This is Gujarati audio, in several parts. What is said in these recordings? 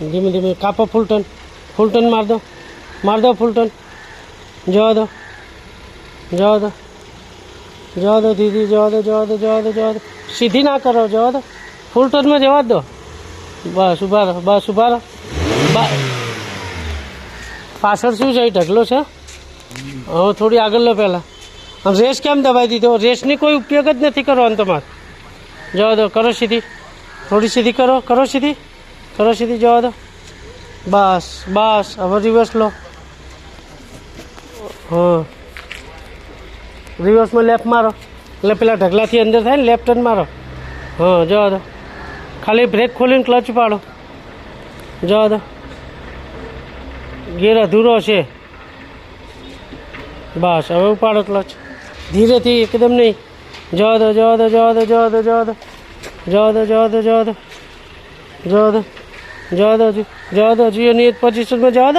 धीमे धीमे कापो फुल टर्न मार दो फुल टर्न जवा दो दीदी जवा दो सीधी ना करो जवा दो फुल टर्न में जवा दो बस उभा रहो पाछળ શું છે ઢગલો છે હવે થોડી આગળ લો પહેલાં આમ રેસ કેમ દબાઈ દીધો રેસની કોઈ ઉપયોગ જ નથી કરવાનો તમારે જવા દો કરો સીધી થોડી સીધી કરો સીધી જવા દો બસ હવે રિવર્સ લો હા રિવર્સમાં લેફ્ટ મારો એટલે પેલા ઢગલાથી અંદર થાય ને લેફ્ટ ટર્ન મારો હા જવા દો ખાલી બ્રેક ખોલીને ક્લચ પાડો જવા દો ગેર અધૂરો છે બસ હવે ઉપાડો ક્લચ ધીરેથી એકદમ નહીં જવા દો હજી એની પોઝિશનમાં જવા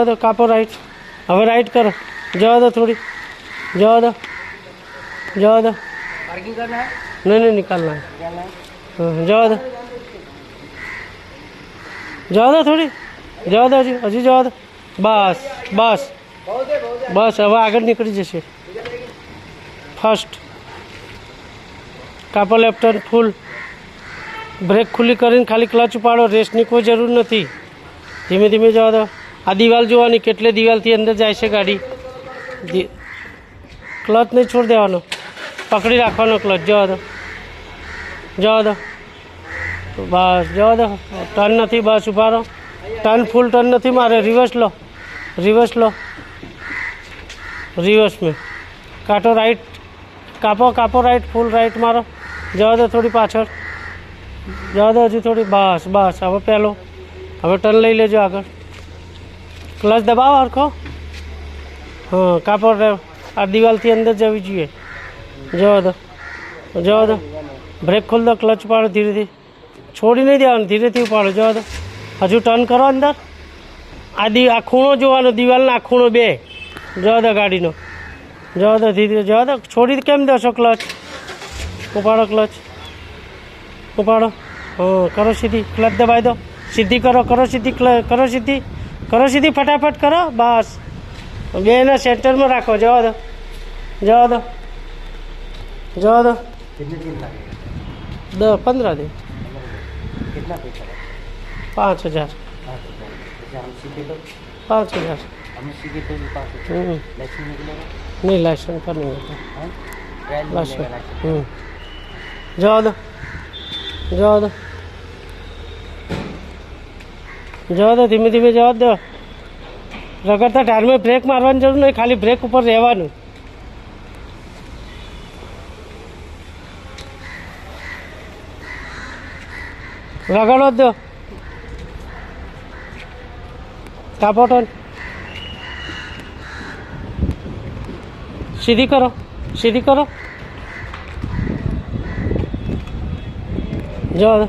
દો કાપો રાઈટ હવે રાઈટ કરો જવા દો થોડી જવા દો नहीं निकालना है जवा दो थोड़ी जवा दो हजी जवा दो बस હવે આગળ નીકળી જશે ફર્સ્ટ કાપો લેફ્ટ ટર્ન ફૂલ બ્રેક ખુલ્લી કરીને ખાલી ક્લચ ઉપાડો રેસની કોઈ જરૂર નથી ધીમે ધીમે જવા દો આ દિવાલ જોવાની કેટલે દિવાલથી અંદર જાય છે ગાડી ક્લચ નહીં છોડ દેવાનો પકડી રાખવાનો ક્લચ જવા દો બસ જવા દો ટર્ન નથી બસ ઉભા રહો ટર્ન ફૂલ ટર્ન નથી મારે રિવર્સ લો रिवर्स में काटो राइट कापो राइट फुल राइट मारो जवा दो थोड़ी पाछળ जवा दो हजी थोड़ी बस હવે પહેલો હવે ટર્ન લઈ લેજો આગળ ક્લચ દબાવો હરખો હા કાપો આ દિવાલથી અંદર જવી જોઈએ જવા દો બ્રેક ખોલ દો ક્લચ પાડો ધીરેથી છોડી નહીં દેવાનું ધીરેથી ઉપાડો જવા દો હજુ ટર્ન કરો અંદર આ ખૂણો જોવાનો દિવાલના આ ખૂણો બે જવા દો ગાડીનો જવા દો ધીરે જવા દો છોડી કેમ દેશો ક્લચ ઉપાડો ક્લચ ઉપાડો હા કરો સીધી ક્લચ દબાવી દો સીધી કરો સીધી ફટાફટ કરો બસ બેના સેન્ટરમાં રાખો જવા દો 15 दिन कितना पैसा 5000 5000 हम सीखे तो 5000 लाइसेंस निकलेगा नहीं लाइसेंस का नहीं होता ट्रायल लाइसेंस जवा दो धीमे धीमे जवा दो रगड़ता टायर में ब्रेक मारवानी जरूर नहीं खाली ब्रेक ऊपर रहवानुं रगड़ो दो कापो टर्न सीधी करो जवा दो